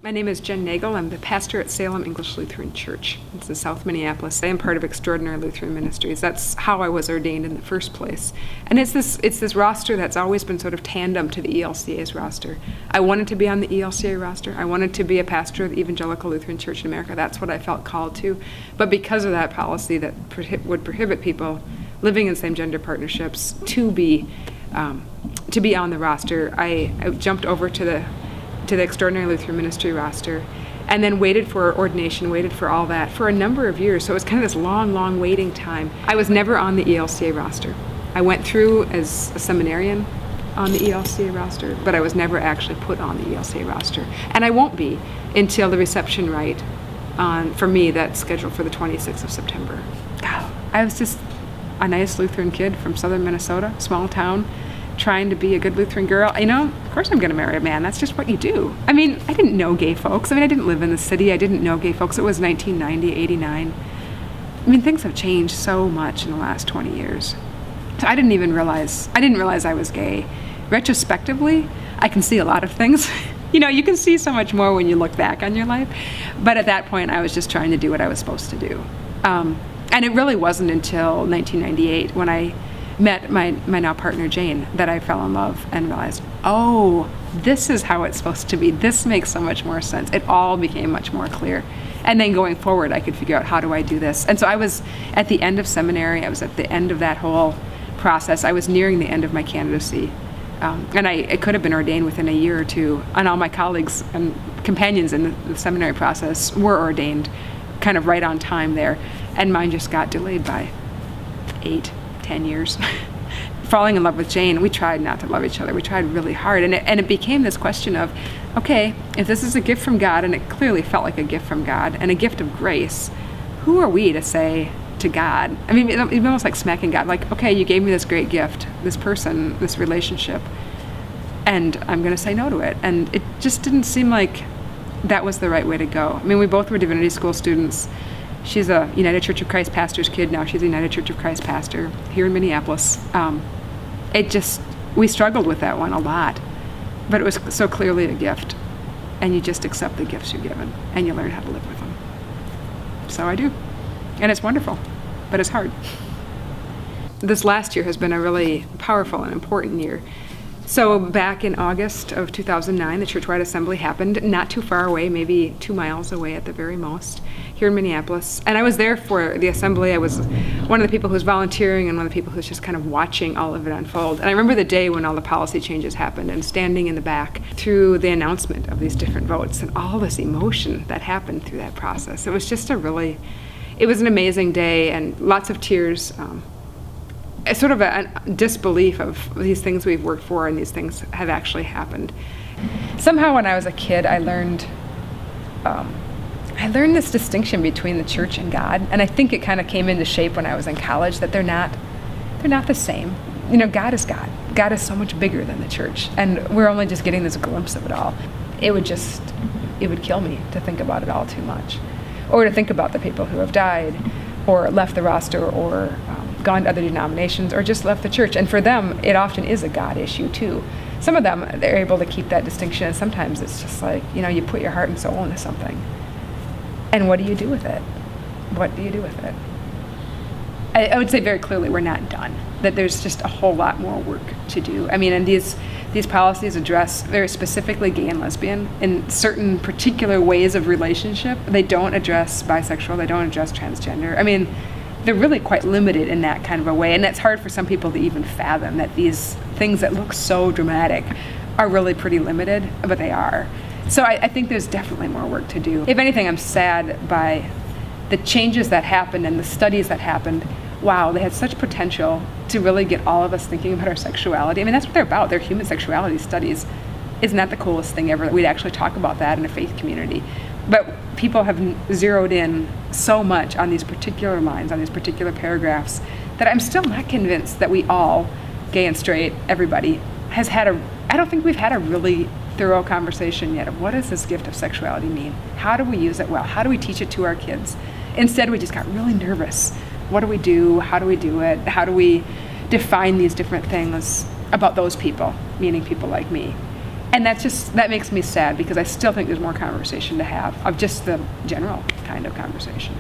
My name is Jen Nagel. I'm the pastor at Salem English Lutheran Church. It's in South Minneapolis. I am part of Extraordinary Lutheran Ministries. That's how I was ordained in the first place. And it's this roster that's always been sort of tandem to the ELCA's roster. I wanted to be on the ELCA roster. I wanted to be a pastor of the Evangelical Lutheran Church in America. That's what I felt called to. But because of that policy that would prohibit people living in same-gender partnerships to be on the roster, I jumped over to the Extraordinary Lutheran Ministry roster, and then waited for ordination, waited for all that for a number of years. So it was kind of this long waiting time. I was never on the ELCA roster. I went through as a seminarian on the ELCA roster, but I was never actually put on the ELCA roster. And I won't be until the reception rite for me that's scheduled for the 26th of September. I was just a nice Lutheran kid from southern Minnesota, small town, trying to be a good Lutheran girl. Of course I'm going to marry a man. That's just what you do. I didn't know gay folks. I didn't live in the city. I didn't know gay folks. It was 1990, 89. Things have changed so much in the last 20 years. So I didn't realize I was gay. Retrospectively, I can see a lot of things. You can see so much more when you look back on your life. But at that point, I was just trying to do what I was supposed to do. And it really wasn't until 1998 when I met my now partner Jane that I fell in love and realized, oh, this is how it's supposed to be. This makes so much more sense. It all became much more clear. And then going forward, I could figure out, how do I do this? And so I was at the end of seminary. I was at the end of that whole process. I was nearing the end of my candidacy. And I could have been ordained within a year or two. And all my colleagues and companions in the seminary process were ordained kind of right on time there. And mine just got delayed by 8-10 years. Falling in love with Jane, we tried not to love each other. We tried really hard. And it became this question of, okay, if this is a gift from God, and it clearly felt like a gift from God, and a gift of grace, who are we to say to God? It's almost like smacking God. Like, okay, you gave me this great gift, this person, this relationship, and I'm going to say no to it. And it just didn't seem like that was the right way to go. We both were divinity school students. She's a United Church of Christ pastor's kid. Now she's a United Church of Christ pastor here in Minneapolis. We struggled with that one a lot, but it was so clearly a gift, and you just accept the gifts you're given, and you learn how to live with them. So I do, and it's wonderful, but it's hard. This last year has been a really powerful and important year. So back in August of 2009, the churchwide assembly happened not too far away, maybe 2 miles away at the very most, here in Minneapolis. And I was there for the assembly. I was one of the people who was volunteering and one of the people who was just kind of watching all of it unfold. And I remember the day when all the policy changes happened and standing in the back through the announcement of these different votes and all this emotion that happened through that process. It was just it was an amazing day and lots of tears. Sort of a disbelief of these things we've worked for and these things have actually happened. Somehow when I was a kid, I learned this distinction between the church and God, and I think it kind of came into shape when I was in college, that they're not the same. God is God. God is so much bigger than the church, and we're only just getting this glimpse of it all. It would kill me to think about it all too much, or to think about the people who have died, or left the roster, or gone to other denominations, or just left the church. And for them, it often is a God issue too. Some of them, they're able to keep that distinction, and sometimes it's just like, you put your heart and soul into something. And what do you do with it? What do you do with it? I would say very clearly we're not done, that there's just a whole lot more work to do. And these policies address very specifically gay and lesbian in certain particular ways of relationship. They don't address bisexual, they don't address transgender. They're really quite limited in that kind of a way, and it's hard for some people to even fathom that these things that look so dramatic are really pretty limited, but they are. So I think there's definitely more work to do. If anything, I'm sad by the changes that happened and the studies that happened. Wow, they had such potential to really get all of us thinking about our sexuality. That's what they're about. They're human sexuality studies. Isn't that the coolest thing ever, that we'd actually talk about that in a faith community? But people have zeroed in so much on these particular lines, on these particular paragraphs, that I'm still not convinced that we all, gay and straight, everybody, I don't think we've had a really thorough conversation yet of what does this gift of sexuality mean? How do we use it well? How do we teach it to our kids? Instead, we just got really nervous. What do we do? How do we do it? How do we define these different things about those people, meaning people like me? And that makes me sad, because I still think there's more conversation to have, of just the general kind of conversation.